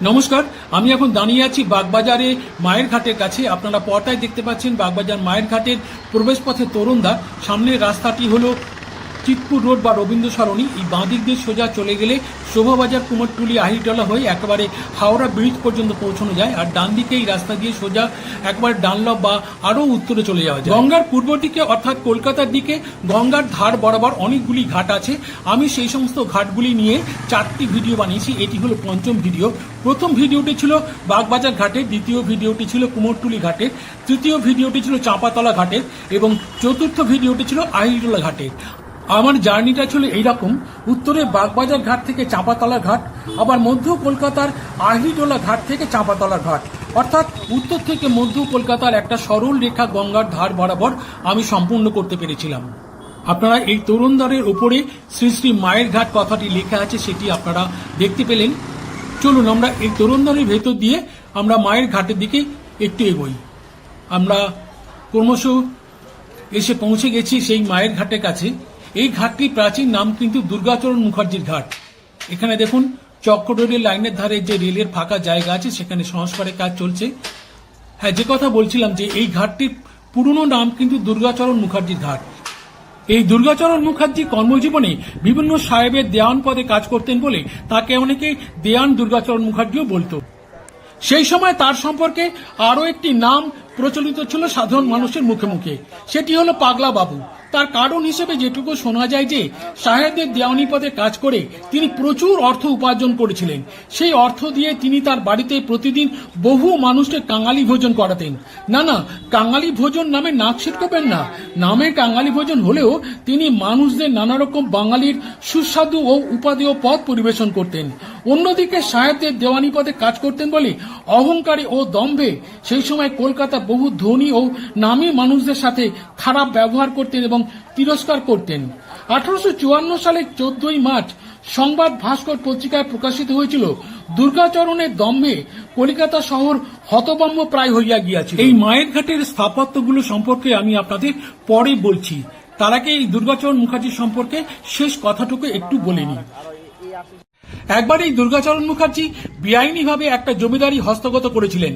নমস্কার, আমি এখন দাঁড়িয়ে আছি বাগবাজারে মায়ের ঘাটের কাছে। আপনারা পর্দায় দেখতে পাচ্ছেন বাগবাজার মায়ের ঘাটের প্রবেশপথে তরুণদ্বার। সামনের রাস্তাটি হলো চিতপুর রোড বা রবীন্দ্র সরণি। এই বাঁদিক দিয়ে সোজা চলে গেলে শোভাবাজার, কুমোরটুলি, আহিরটলা হয়ে একেবারে হাওড়া ব্রিজ পর্যন্ত পৌঁছানো যায়। আর ডান দিকে এই রাস্তা দিয়ে সোজা একবারে ডানলপ বা আরও উত্তরে চলে যাওয়া যায়। গঙ্গার পূর্ব দিকে অর্থাৎ কলকাতার দিকে গঙ্গার ধার বরাবর অনেকগুলি ঘাট আছে। আমি সেই সমস্ত ঘাটগুলি নিয়ে 4টি ভিডিও বানিয়েছি। এটি হলো পঞ্চম ভিডিও। প্রথম ভিডিওটি ছিল বাগবাজার ঘাটের, দ্বিতীয় ভিডিওটি ছিল কুমোরটুলি ঘাটের, তৃতীয় ভিডিওটি ছিল চাঁপাতলা ঘাটের এবং চতুর্থ ভিডিওটি ছিল আহিরটলা ঘাটের। আমার জার্নিটা ছিল এইরকম: উত্তরে বাগবাজার ঘাট থেকে চাঁপাতলা ঘাট, আবার মধ্য কলকাতার আহিরটলা ঘাট থেকে চাঁপাতলা ঘাট, অর্থাৎ উত্তর থেকে মধ্য কলকাতার একটা সরল রেখা গঙ্গার ধার বরাবর আমি সম্পূর্ণ করতে পেরেছিলাম। আপনারা এই তরুণদ্বারের উপরে শ্রী শ্রী মায়ের ঘাট কথাটি লেখা আছে, সেটি আপনারা দেখতে পেলেন। চলুন আমরা এই তরুণদ্বারের ভেতর দিয়ে আমরা মায়ের ঘাটের দিকে একটু এগোই। আমরা ক্রমশ এসে পৌঁছে গেছি সেই মায়ের ঘাটের কাছে। এই ঘাটটির প্রাচীন নাম কিন্তু দুর্গাচরণ মুখার্জির ঘাট। এখানে দেখুন চক্র রোডের লাইনের ধারে যে রেলের ফাঁকা জায়গা আছে সেখানে সংস্কারের কাজ চলছে। হ্যাঁ, যে কথা বলছিলাম যে এই ঘাটটির পুরনো নাম কিন্তু দুর্গাচরণ মুখার্জির ঘাট। এই দুর্গাচরণ মুখার্জি কর্মজীবনে বিভিন্ন সাহেবের দেওয়ান পদে কাজ করতেন বলে তাকে অনেকে দেওয়ান দুর্গাচরণ মুখার্জিও বলতো। সেই সময় তার সম্পর্কে আরও একটি নাম প্রচলিত ছিল সাধারণ মানুষের মুখে মুখে, সেটি হলো পাগলা বাবু। তার কারণ হিসেবে যেটুকু শোনা যায় যে সাহেবদের দেওয়ানি পদে কাজ করে তিনি প্রচুর অর্থ উপার্জন করেছিলেন। সেই অর্থ দিয়ে তিনি তার বাড়িতে প্রতিদিন বহু মানুষকে কাঙালি ভোজন করাতেন। না, কাঙালি ভোজন নামে নাক ছিটকাবেন না, নামে কাঙালি ভোজন হলেও তিনি মানুষদের নানা রকম বাঙালির সুস্বাদু ও উপাদেয় পদ পরিবেশন করতেন। অন্যদিকে সাহেবদের দেওয়ানি পদে কাজ করতেন বলে অহংকারী ও দম্ভে সেই সময় কলকাতা বহু ধনী ও নামী মানুষদের সাথে খারাপ ব্যবহার করতেন এবং তিরস্কার করতেন। 1854 সালের 14ই মার্চ সংবাদ ভাস্কর পত্রিকায় প্রকাশিত হয়েছিল, দুর্গাচরণের দম্ভে কলিকাতা শহর হতভম্ব প্রায় হইয়া গিয়াছিল। এই মায়ের ঘাটের স্থাপত্যগুলো সম্পর্কে আমি আপনাদের পরে বলছি। তার আগে এই দুর্গাচরণ মুখার্জি সম্পর্কে শেষ কথাটুকু একটু বলে নিই। একবার এই দুর্গাচরণ মুখার্জি বেআইনিভাবে একটা জমিদারি হস্তগত করেছিলেন।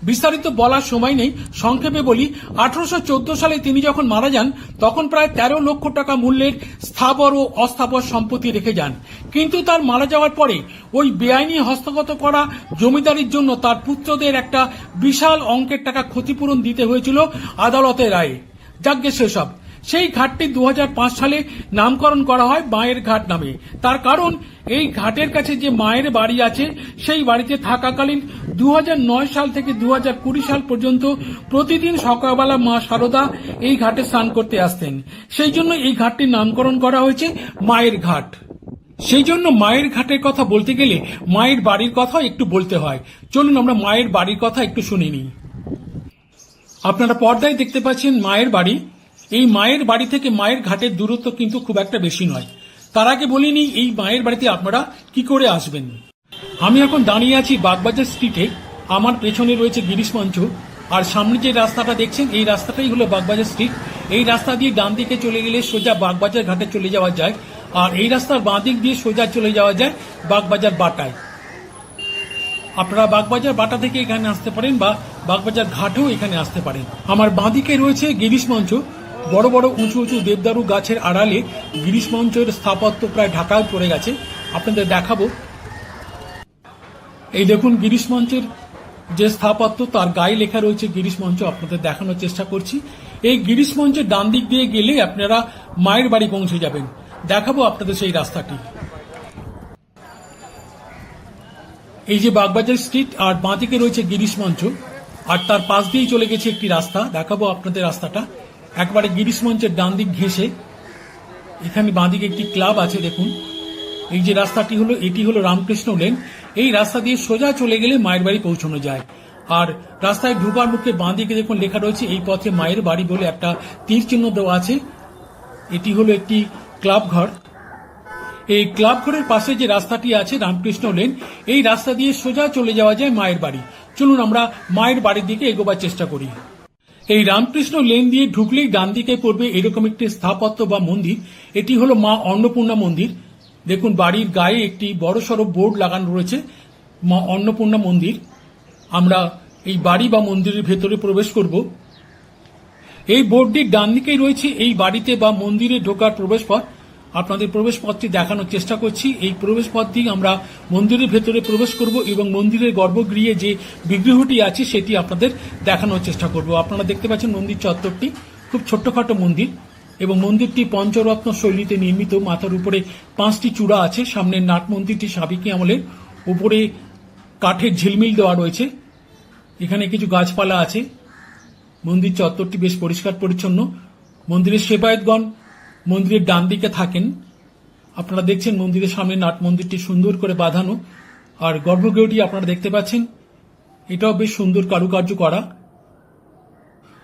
বিস্তারিত বলার সময় নেই, সংক্ষেপে বলি। 1814 সালে তিনি যখন মারা যান তখন প্রায় 13 লক্ষ টাকা মূল্যের স্থাবর ও অস্থাবর সম্পত্তি রেখে যান। কিন্তু তার মারা যাওয়ার পরে ওই বেআইনি হস্তগত করা জমিদারির জন্য তার পুত্রদের একটা বিশাল অঙ্কের টাকা ক্ষতিপূরণ দিতে হয়েছিল আদালতের রায়ে। যাজ্ঞে সেসব। সেই ঘাটটি 2005 সালে নামকরণ করা হয় মায়ের ঘাট নামে। তার কারণ এই ঘাটের কাছে যে মায়ের বাড়ি আছে সেই বাড়িতে থাকাকালীন 2009 সাল থেকে 2020 সাল পর্যন্ত প্রতিদিন সকালবেলা মা শারদা এই ঘাটে স্নান করতে আসতেন। সেই জন্য এই ঘাটটির নামকরণ করা হয়েছে মায়ের ঘাট। সেই জন্য মায়ের ঘাটের কথা বলতে গেলে মায়ের বাড়ির কথা একটু বলতে হয়। চলুন আমরা মায়ের বাড়ির কথা একটু শুনে নিই। আপনারা পর্দায় দেখতে পাচ্ছেন মায়ের বাড়ি। এই মায়ের বাড়ি থেকে মায়ের ঘাটের দূরত্ব কিন্তু খুব একটা বেশি নয়। তার আগে বলিনি এই মায়ের বাড়িতে আপনারা কি করে আসবেন। আমি এখন দাঁড়িয়ে আছি বাগবাজার স্ট্রিটে। আমার পেছনে রয়েছে গিরিশ মঞ্চ, আর সামনে যে রাস্তাটা দেখছেন এই রাস্তাটাই হলো বাগবাজার স্ট্রিট। এই রাস্তা দিয়ে ডান দিকে চলে গেলে সোজা বাগবাজার ঘাটে চলে যাওয়া যায়, আর এই রাস্তার বাঁ দিক দিয়ে সোজা চলে যাওয়া যায় বাগবাজার বাটায়। আপনারা বাগবাজার বাটা থেকে এখানে আসতে পারেন বা বাগবাজার ঘাটেও এখানে আসতে পারেন। আমার বাঁ দিকে রয়েছে গিরিশ মঞ্চ। বড় বড় উঁচু উঁচু দেবদারু গাছের আড়ালে গিরিশ মঞ্চের স্থাপত্য প্রায় ঢাকায় পড়ে গেছে। আপনাদের দেখাবো। এই দেখুন গিরিশ মঞ্চের যে স্থাপত্য, তার গায়ে লেখা রয়েছে গিরিশ মঞ্চ। আপনাদের দেখানোর চেষ্টা করছি। এই গিরিশ মঞ্চের ডান দিক দিয়ে গেলে আপনারা মায়ের বাড়ি পৌঁছে যাবেন। দেখাবো আপনাদের সেই রাস্তাটি। এই যে বাগবাজার স্ট্রিট, আর বাঁ দিকে রয়েছে গিরিশ মঞ্চ, আর তার পাশ দিয়েই চলে গেছে একটি রাস্তা। দেখাবো আপনাদের রাস্তাটা। একবারে গিরিশ মঞ্চের ডান দিক ঘেঁষে এখানে বাঁ দিকে একটি ক্লাব আছে। দেখুন এই যে রাস্তাটি হলো, এটি হলো রামকৃষ্ণ লেন। এই রাস্তা দিয়ে সোজা চলে গেলে মায়ের বাড়ি পৌঁছানো যায়। আর রাস্তায় ঢুকার মুখে বাঁ দিকে দেখুন লেখা রয়েছে এই পথে মায়ের বাড়ি বলে একটা তীর চিহ্ন দেওয়া আছে। এটি হলো একটি ক্লাব ঘর। এই ক্লাব ঘরের পাশে যে রাস্তাটি আছে রামকৃষ্ণ লেন, এই রাস্তা দিয়ে সোজা চলে যাওয়া যায় মায়ের বাড়ি। চলুন আমরা মায়ের বাড়ির দিকে এগোবার চেষ্টা করি। এই রামকৃষ্ণ লেন দিয়ে ঢুকলেই ডান দিকে পড়বে এরকম একটি স্থাপত্য বা মন্দির। এটি হলো মা অন্নপূর্ণা মন্দির। দেখুন বাড়ির গায়ে একটি বড়সড় বোর্ড লাগানো রয়েছে মা অন্নপূর্ণা মন্দির। আমরা এই বাড়ি বা মন্দিরের ভেতরে প্রবেশ করব। এই বোর্ডটির ডান দিকেই রয়েছে এই বাড়িতে বা মন্দিরে ঢোকার প্রবেশ পথ। আপনাদের প্রবেশ পথটি দেখানোর চেষ্টা করছি। এই প্রবেশ পথ দিয়ে আমরা মন্দিরের ভেতরে প্রবেশ করব এবং মন্দিরের গর্ভগৃহে যে বিগ্রহটি আছে সেটি আপনাদের দেখানোর চেষ্টা করব। আপনারা দেখতে পাচ্ছেন মন্দির চত্বরটি খুব ছোট্টখাটো মন্দির এবং মন্দিরটি পঞ্চরত্ন শৈলীতে নির্মিত। মাথার উপরে 5টি চূড়া আছে। সামনের নাট মন্দিরটি সাবেকি আমলের, উপরে কাঠের ঝিলমিল দেওয়া রয়েছে। এখানে কিছু গাছপালা আছে। মন্দির চত্বরটি বেশ পরিষ্কার পরিচ্ছন্ন। মন্দিরের সেবায়েতগণ মন্দিরের ডান দিকে থাকেন। আপনারা দেখছেন মন্দিরের সামনে নাট মন্দিরটি সুন্দর করে বাঁধানো, আর গর্ভগৃহটি আপনারা দেখতে পাচ্ছেন, এটাও বেশ সুন্দর কারুকার্য করা।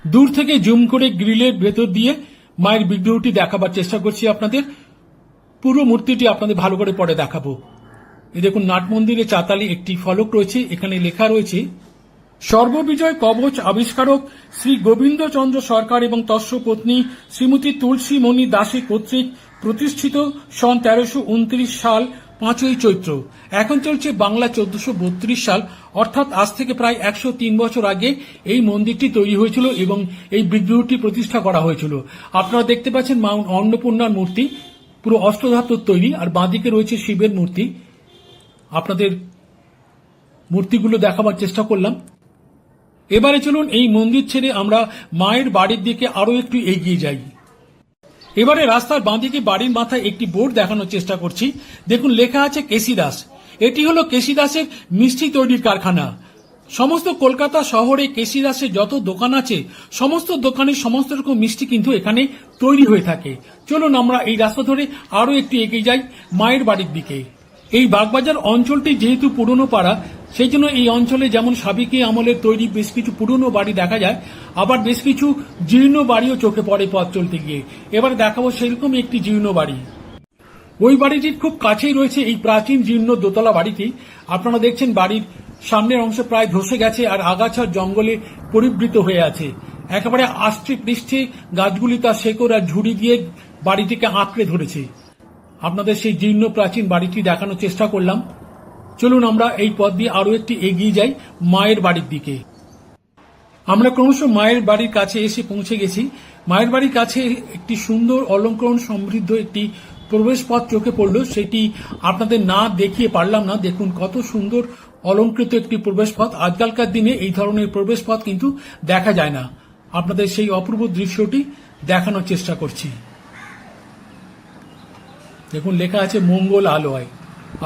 দূর থেকে জুম করে গ্রিলের ভেতর দিয়ে মায়ের বিগ্রহটি দেখাবার চেষ্টা করছি আপনাদের। পুরো মূর্তিটি আপনাদের ভালো করে পরে দেখাবো। এই দেখুন, নাট মন্দিরে চাতালে একটি ফলক রয়েছে। এখানে লেখা রয়েছে, সর্ববিজয় কবচ আবিষ্কারক শ্রী গোবিন্দচন্দ্র সরকার এবং তস্য পত্নী শ্রীমতী তুলসীমণি দাসী কর্তৃক প্রতিষ্ঠিত সন 1329 সাল 5ই চৈত্র। এখন চলছে বাংলা 1432 সাল, অর্থাৎ আজ থেকে প্রায় 103 বছর আগে এই মন্দিরটি তৈরি হয়েছিল এবং এই বিগ্রহটি প্রতিষ্ঠা করা হয়েছিল। আপনারা দেখতে পাচ্ছেন মা অন্নপূর্ণার মূর্তি পুরো অষ্টধাতুর তৈরি, আর বাঁদিকে রয়েছে শিবের মূর্তি। আপনাদের মূর্তিগুলো দেখাবার চেষ্টা করলাম। এবারে চলুন এই মন্দির ছেড়ে আমরা মায়ের বাড়ির দিকে আরো একটু এগিয়ে যাই। এবারে রাস্তার বাঁদিকে বাড়ির মাথায় একটি বোর্ড দেখানোর চেষ্টা করছি। দেখুন, লেখা আছে কেসি দাস। এটি হলো কেসি দাসের মিষ্টি তৈরির কারখানা। সমস্ত কলকাতা শহরে কেসি দাসের যত দোকান আছে, সমস্ত দোকানে সমস্ত রকম মিষ্টি কিন্তু এখানে তৈরি হয়ে থাকে। চলুন আমরা এই রাস্তা ধরে আরো একটু এগিয়ে যাই মায়ের বাড়ির দিকে। এই বাগবাজার অঞ্চলটি যেহেতু পুরনো পাড়া, সেই জন্য এই অঞ্চলে যেমন সাবেকি আমলের তৈরি বেশ কিছু পুরনো বাড়ি দেখা যায়, আবার বেশ কিছু জীর্ণ বাড়িও চোখে পড়ে পথ চলতে গিয়ে। এবার দেখাবো সেরকম একটি জীর্ণ বাড়ি। ওই বাড়িটির খুব কাছেই রয়েছে এই প্রাচীন জীর্ণ দোতলা বাড়িটি। আপনারা দেখছেন বাড়ির সামনের অংশ প্রায় ধসে গেছে আর আগাছার জঙ্গলে পরিবৃত হয়ে আছে। একেবারে আষ্টে পৃষ্ঠে গাছগুলি তার শেকড় আর ঝুড়ি দিয়ে বাড়িটিকে আঁকড়ে ধরেছে। আপনাদের সেই জীর্ণ প্রাচীন বাড়িটি দেখানোর চেষ্টা করলাম। চলুন আমরা এই পথ দিয়ে আরো একটি এগিয়ে যাই মায়ের বাড়ির দিকে। আমরা ক্রমশ মায়ের বাড়ির কাছে এসে পৌঁছে গেছি। মায়ের বাড়ির কাছে একটি সুন্দর অলঙ্করণ সমৃদ্ধ একটি প্রবেশ পথ চোখে পড়ল। সেটি আপনাদের না দেখিয়ে পারলাম না। দেখুন কত সুন্দর অলঙ্কৃত একটি প্রবেশ পথ। আজকালকার দিনে এই ধরনের প্রবেশ পথ কিন্তু দেখা যায় না। আপনাদের সেই অপূর্ব দৃশ্যটি দেখানোর চেষ্টা করছি। দেখুন, লেখা আছে মঙ্গল আলয়,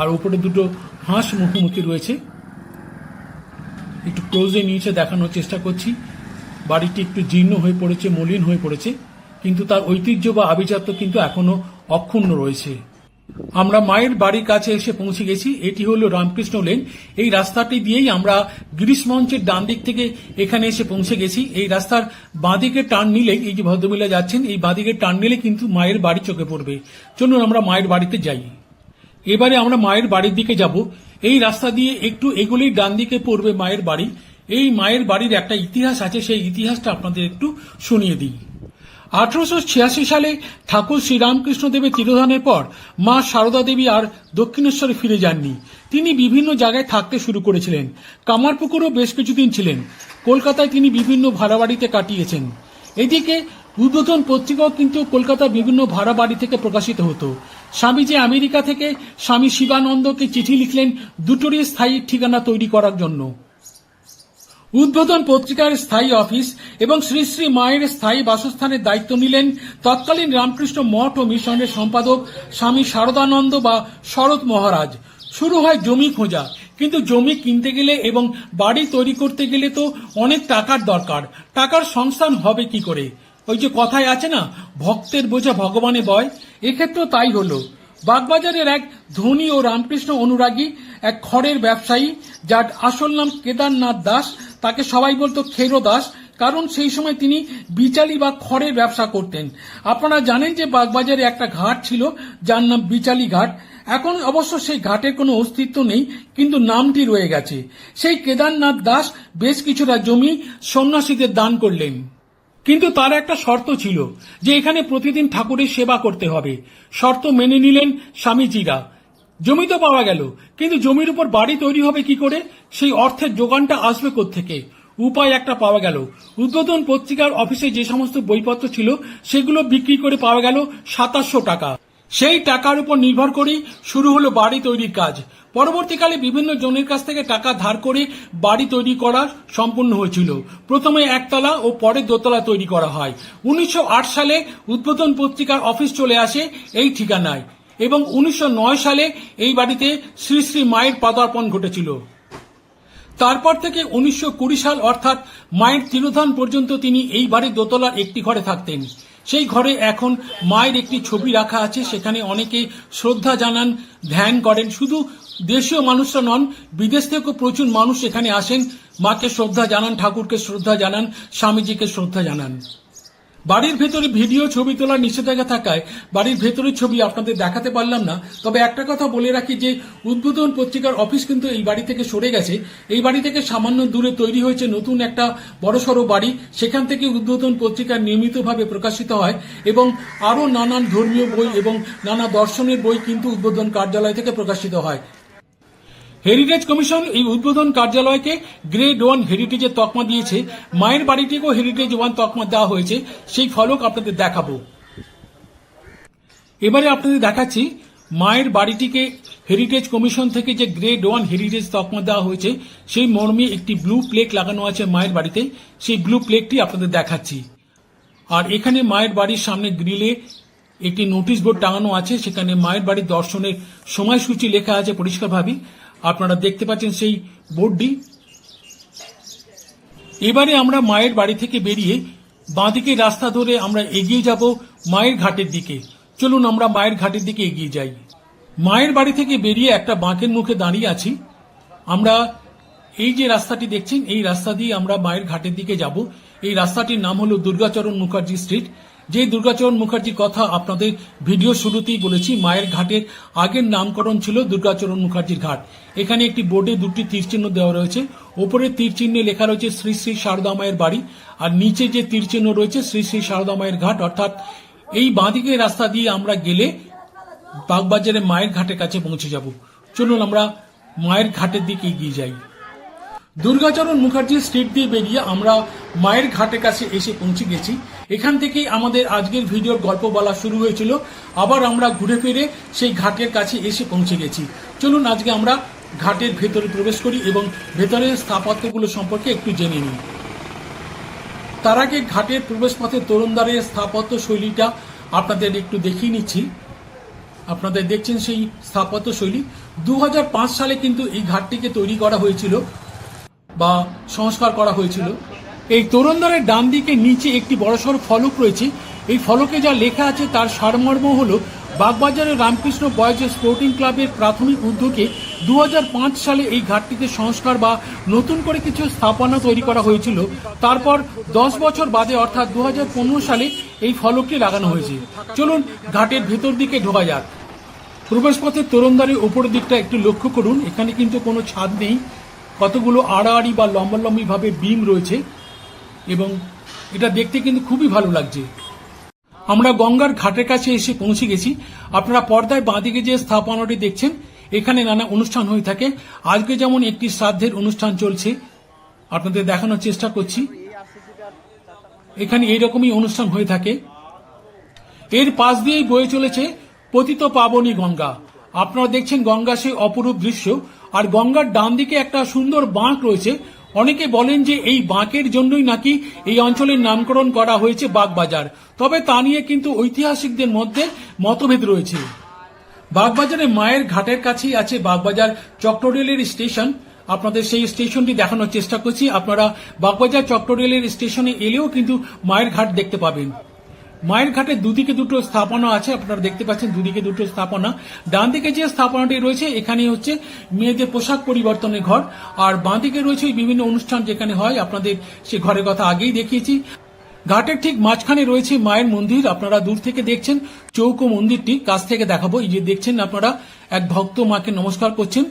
আর উপরে দুটো হাঁস মুখোমুখি রয়েছে। একটু ক্লোজে নিচে দেখানোর চেষ্টা করছি। বাড়িটি একটু জীর্ণ হয়ে পড়েছে, মলিন হয়ে পড়েছে, কিন্তু তার ঐতিহ্য বা আভিজাত্য কিন্তু এখনো অক্ষুণ্ণ রয়েছে। আমরা মায়ের বাড়ির কাছে এসে পৌঁছে গেছি। এটি হলো রামকৃষ্ণ লেন। এই রাস্তাটি দিয়েই আমরা গিরিশ মঞ্চের ডান দিক থেকে এখানে এসে পৌঁছে গেছি। এই রাস্তার বাঁদিকে টার্ন নিলেই, এই যে ভদ্রমহিলা যাচ্ছেন, এই বাঁদিকে টার্ন নিলে কিন্তু মায়ের বাড়ি চোখে পড়বে। চলুন আমরা মায়ের বাড়িতে যাই। এবারে আমরা মায়ের বাড়ির দিকে যাব। এই রাস্তা দিয়ে একটু এগুলেই ডান দিকে পড়বে মায়ের বাড়ি। এই মায়ের বাড়ির একটা ইতিহাস আছে, সেই ইতিহাসটা আপনাদের একটু শুনিয়ে দিই। 1886 সালে ঠাকুর শ্রীরামকৃষ্ণ দেবের তিরোধানের পর মা সারদা দেবী আর দক্ষিণেশ্বরে ফিরে যাননি। তিনি বিভিন্ন জায়গায় থাকতে শুরু করেছিলেন। কামারপুকুরও বেশ কিছুদিন ছিলেন। কলকাতায় তিনি বিভিন্ন ভাড়া বাড়িতে কাটিয়েছেন। এদিকে উদ্বোধন পত্রিকাও কিন্তু কলকাতার বিভিন্ন ভাড়া বাড়ি থেকে প্রকাশিত হতো। স্বামীজি আমেরিকা থেকে স্বামী শিবানন্দকে চিঠি লিখলেন দুটোরই স্থায়ী ঠিকানা তৈরি করার জন্য। উদ্বোধন পত্রিকার স্থায়ী অফিস এবং শ্রী শ্রী মায়ের স্থায়ী বাসস্থানের দায়িত্ব নিলেন তৎকালীন রামকৃষ্ণ মঠ ও মিশনের সম্পাদক স্বামী শারদানন্দ বা শরৎ মহারাজ। শুরু হয় জমি খোঁজা, কিন্তু জমি কিনতে গেলে এবং বাড়ি তৈরি করতে গেলে তো অনেক টাকার দরকার। টাকার সংস্থান হবে কি করে? ওই যে কথায় আছে না, ভক্তের বোঝা ভগবানে বয়। এক্ষেত্রেও তাই হলো। বাগবাজারের এক ধনী ও রামকৃষ্ণ অনুরাগী এক খড়ের ব্যবসায়ী, যার আসল নাম কেদারনাথ দাস, তাকে সবাই বলতো খেরো দাস, কারণ সেই সময় তিনি বিচালি বা খড়ের ব্যবসা করতেন। আপনারা জানেন যে বাগবাজারে একটা ঘাট ছিল যার নাম বিচালি ঘাট। এখন অবশ্য সেই ঘাটের কোনো অস্তিত্ব নেই, কিন্তু নামটি রয়ে গেছে। সেই কেদারনাথ দাস বেশ কিছুটা জমি সন্ন্যাসীদের দান করলেন, কিন্তু তার একটা শর্ত ছিল যে এখানে প্রতিদিন ঠাকুরের সেবা করতে হবে। শর্ত মেনে নিলেন স্বামীজিরা। জমি তো পাওয়া গেল, কিন্তু জমির উপর বাড়ি তৈরি হবে কি করে? সেই অর্থের যোগানটা আসবে কোত্থেকে? উপায় একটা পাওয়া গেল। উদ্বোধন পত্রিকার অফিসে যে সমস্ত বইপত্র ছিল সেগুলো বিক্রি করে পাওয়া গেল 2700 টাকা। সেই টাকার উপর নির্ভর করেই শুরু হলো বাড়ি তৈরির কাজ। পরবর্তীকালে বিভিন্ন জনের কাছ থেকে টাকা ধার করে বাড়ি তৈরি করা সম্পূর্ণ হয়েছিল। প্রথমে একতলা ও পরে দোতলা তৈরি করা হয়। 1908 সালে উদ্বোধন পত্রিকার অফিস চলে আসে এই ঠিকানায় এবং 1909 সালে এই বাড়িতে শ্রী শ্রী মায়ের পদার্পণ ঘটেছিল। তারপর থেকে 1920 সাল অর্থাৎ মায়ের তিরোধান পর্যন্ত তিনি এই বাড়ির দোতলার একটি ঘরে থাকতেন। সেই ঘরে এখন মায়ের একটি ছবি রাখা আছে, সেখানে অনেকে শ্রদ্ধা জানান, ধ্যান করেন। শুধু দেশীয় মানুষরা নন, বিদেশ থেকেও প্রচুর মানুষ এখানে আসেন, মাকে শ্রদ্ধা জানান, ঠাকুরকে শ্রদ্ধা জানান, স্বামীজিকে শ্রদ্ধা জানান। বাড়ির ভেতরে ভিডিও ছবি তোলার নিষেধাজ্ঞা থাকায় বাড়ির ভেতরের ছবি আপনাদের দেখাতে পারলাম না। তবে একটা কথা বলে রাখি যে উদ্বোধন পত্রিকার অফিস কিন্তু এই বাড়ি থেকে সরে গেছে। এই বাড়ি থেকে সামান্য দূরে তৈরি হয়েছে নতুন একটা বড়সড় বাড়ি, সেখান থেকে উদ্বোধন পত্রিকা নিয়মিতভাবে প্রকাশিত হয় এবং আরও নানান ধর্মীয় বই এবং নানা দর্শনের বই কিন্তু উদ্বোধন কার্যালয় থেকে প্রকাশিত হয়। হেরিটেজ কমিশন এই উদ্বোধন কার্যালয়কে গ্রেড 1 হেরিটেজের তকমা দিয়েছে। মায়ের বাড়িটিকেও হেরিটেজ 1 তকমা দেওয়া হয়েছে, সেই ফলক আপনাদের দেখাবো। এবারে আপনাদের দেখাচ্ছি মায়ের বাড়িটিকে হেরিটেজ কমিশন থেকে যে গ্রেড 1 হেরিটেজ তকমা দেওয়া হয়েছে সেই মর্মে একটি ব্লু প্লেক লাগানো আছে মায়ের বাড়িতে। সেই ব্লু প্লেকটি আপনাদের দেখাচ্ছি। আর এখানে মায়ের বাড়ির সামনে গ্রিলে একটি নোটিশ বোর্ড টাঙানো আছে, সেখানে মায়ের বাড়ির দর্শনের সময়সূচি লেখা আছে পরিষ্কারভাবে। আপনারা দেখতে পাচ্ছেন সেই বোর্ডটি। এবারে আমরা মায়ের বাড়ি থেকে বেরিয়ে বাঁদিকে রাস্তা ধরে আমরা এগিয়ে যাব মায়ের ঘাটের দিকে। চলুন আমরা মায়ের ঘাটের দিকে এগিয়ে যাই। মায়ের বাড়ি থেকে বেরিয়ে একটা বাঁকের মুখে দাঁড়িয়ে আছি আমরা। এই যে রাস্তাটি দেখছেন এই রাস্তা দিয়ে আমরা মায়ের ঘাটের দিকে যাব। এই রাস্তাটির নাম হলো দুর্গাচরণ মুখার্জি স্ট্রিট। যে দুর্গাচরণ মুখার্জির কথা আপনাদের ভিডিও শুরুতেই বলেছি, মায়ের ঘাটের আগের নামকরণ ছিল দুর্গাচরণ মুখার্জির ঘাট। এখানে একটি বোর্ডে দুটি তীরচিহ্ন দেওয়া রয়েছে। ওপরের তীরচিহ্নে লেখা রয়েছে শ্রী শ্রী সারদা মায়ের বাড়ি, আর নিচে যে তীরচিহ্ন রয়েছে শ্রী শ্রী সারদা মায়ের ঘাট। অর্থাৎ এই বাঁদিকে রাস্তা দিয়ে আমরা গেলে বাগবাজারে মায়ের ঘাটের কাছে পৌঁছে যাব। চলুন আমরা মায়ের ঘাটের দিকে এগিয়ে যাই। দুর্গাচরণ মুখার্জি স্ট্রিট দিয়ে বেরিয়ে আমরা মায়ের ঘাটের কাছে এসে পৌঁছে গেছি। এখান থেকেই আমাদের আজকের ভিডিওর গল্প বলা শুরু হয়েছিল। আবার আমরা ঘুরে ফিরে সেই ঘাটের কাছে এসে পৌঁছে গেছি। চলুন আজকে আমরা ঘাটের ভেতরে প্রবেশ করি এবং ভেতরের স্থাপত্যগুলো সম্পর্কে একটু জেনে নিই। তার আগে ঘাটের প্রবেশ পথে তরুণদ্বারের স্থাপত্য শৈলীটা আপনাদের একটু দেখিয়ে নিচ্ছি। আপনাদের দেখছেন সেই স্থাপত্য শৈলী। 2005 সালে কিন্তু এই ঘাটটিকে তৈরি করা হয়েছিল বা সংস্কার করা হয়েছিল। এই তরুণদ্বারের ডান দিকে নিচে একটি বড়সড় ফলক রয়েছে। এই ফলকে যা লেখা আছে তার সারমর্ম হল বাগবাজারের রামকৃষ্ণ বয়েজ স্পোর্টিং ক্লাবের প্রাথমিক উদ্যোগে 2005 সালে এই ঘাটটিতে সংস্কার বা নতুন করে কিছু স্থাপনা তৈরি করা হয়েছিল। তারপর 10 বছর বাদে অর্থাৎ 2015 সালে এই ফলকটি লাগানো হয়েছে। চলুন ঘাটের ভেতর দিকে ঢোকা যাক। প্রবেশপথের তরুণদ্বারের উপরের দিকটা একটু লক্ষ্য করুন, এখানে কিন্তু কোনো ছাদ নেই। কতগুলো আড়াআড়ি বা লম্বালম্বি ভাবে বিম রয়েছে এবং এটা দেখতে কিন্তু খুবই ভালো লাগছে। আমরা গঙ্গার ঘাটের কাছে এসে পৌঁছে গেছি। আপনারা পর্দায় বাঁদিকে যে স্থাপনাটি দেখছেন এখানে নানা অনুষ্ঠান হয়ে থাকে। আজকে যেমন একটি শ্রাদ্ধের অনুষ্ঠান চলছে, আপনাদের দেখানোর চেষ্টা করছি। এখানে এইরকমই অনুষ্ঠান হয়ে থাকে। এর পাশ দিয়েই বয়ে চলেছে পতিত পাবনী গঙ্গা। আপনারা দেখছেন গঙ্গা সেই অপরূপ দৃশ্য। আর গঙ্গার ডান দিকে একটা সুন্দর বাঁক রয়েছে। অনেকে বলেন যে এই বাঁকের জন্যই নাকি এই অঞ্চলের নামকরণ করা হয়েছে বাগবাজার। তবে তা নিয়ে কিন্তু ঐতিহাসিকদের মধ্যে মতভেদ রয়েছে। বাগবাজারে মায়ের ঘাটের কাছেই আছে বাগবাজার চক্ররেলের স্টেশন। আপনাদের সেই স্টেশনটি দেখানোর চেষ্টা করছি। আপনারা বাগবাজার চক্ররেলের স্টেশনে এলেও কিন্তু মায়ের ঘাট দেখতে পাবেন। মায়ের ঘাটের দুদিকে দুটো স্থাপনা আছে, আপনারা দেখতে পাচ্ছেন দুদিকে দুটো স্থাপনা। ডান দিকে যে স্থাপনাটি রয়েছে এখানে হচ্ছে মেয়েদের পোশাক পরিবর্তনের ঘর, আর বাঁ দিকে রয়েছে বিভিন্ন অনুষ্ঠান যেখানে হয়। আপনাদের সে ঘরের কথা আগেই দেখিয়েছি। ঘাটের ঠিক মাঝখানে রয়েছে মায়ের মন্দির। আপনারা দূর থেকে দেখছেন চৌকো মন্দিরটি, কাছ থেকে দেখাবো। এই যে দেখছেন আপনারা এক ভক্ত মাকে নমস্কার করছেন।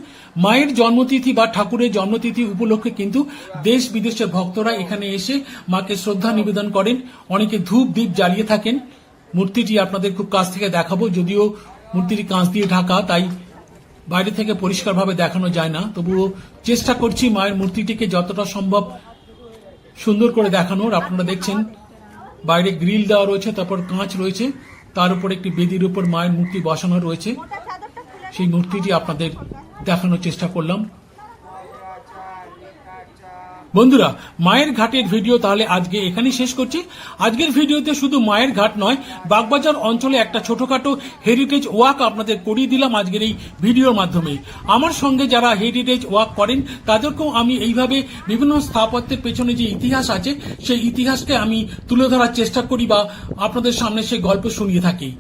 মায়ের জন্মতিথি বা ঠাকুরের জন্মতিথি উপলক্ষে কিন্তু দেশ বিদেশের ভক্তরা এখানে এসে মাকে শ্রদ্ধা নিবেদন করেন। অনেকে ধূপ দ্বীপ জ্বালিয়ে থাকেন। মূর্তিটি আপনাদের খুব কাছ থেকে দেখাবো, যদিও মূর্তিটি কাঁচ দিয়ে ঢাকা, তাই বাইরে থেকে পরিষ্কারভাবে দেখানো যায় না, তবুও চেষ্টা করছি মায়ের মূর্তিটিকে যতটা সম্ভব সুন্দর করে দেখানোর। আপনারা দেখছেন বাইরে গ্রিল দেওয়া রয়েছে, তারপর কাঁচ রয়েছে, তার উপর একটি বেদির উপর মায়ের মূর্তি বসানো রয়েছে। সেই মূর্তিটি আপনাদের দেখানোর চেষ্টা করলাম। বন্ধুরা, মায়ের ঘাটের ভিডিও তাহলে আজকে এখানেই শেষ করছি। আজকের ভিডিওতে শুধু মায়ের ঘাট নয়, বাগবাজার অঞ্চলে একটা ছোটখাটো হেরিটেজ ওয়াক আপনাদের করিয়ে দিলাম আজকের এই ভিডিওর মাধ্যমে। আমার সঙ্গে যারা হেরিটেজ ওয়াক করেন তাদেরকেও আমি এইভাবে বিভিন্ন স্থাপত্যের পেছনে যে ইতিহাস আছে সেই ইতিহাসকে আমি তুলে ধরার চেষ্টা করি বা আপনাদের সামনে সেই গল্প শুনিয়ে থাকি।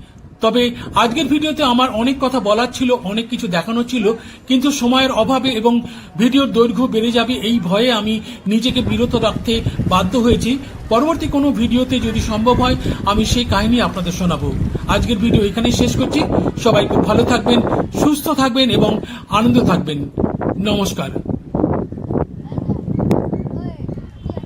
তবে আজকের ভিডিওতে আমার অনেক কথা বলার ছিল, অনেক কিছু দেখানো ছিল, কিন্তু সময়ের অভাবে এবং ভিডিওর দৈর্ঘ্য বেড়ে যাবে এই ভয়ে আমি নিজেকে বিরত রাখতে বাধ্য হয়েছি। পরবর্তী কোনো ভিডিওতে যদি সম্ভব হয় আমি সেই কাহিনী আপনাদের শোনাবো। আজকের ভিডিও এখানেই শেষ করছি। সবাই খুব ভালো থাকবেন, সুস্থ থাকবেন এবং আনন্দ থাকবেন। নমস্কার।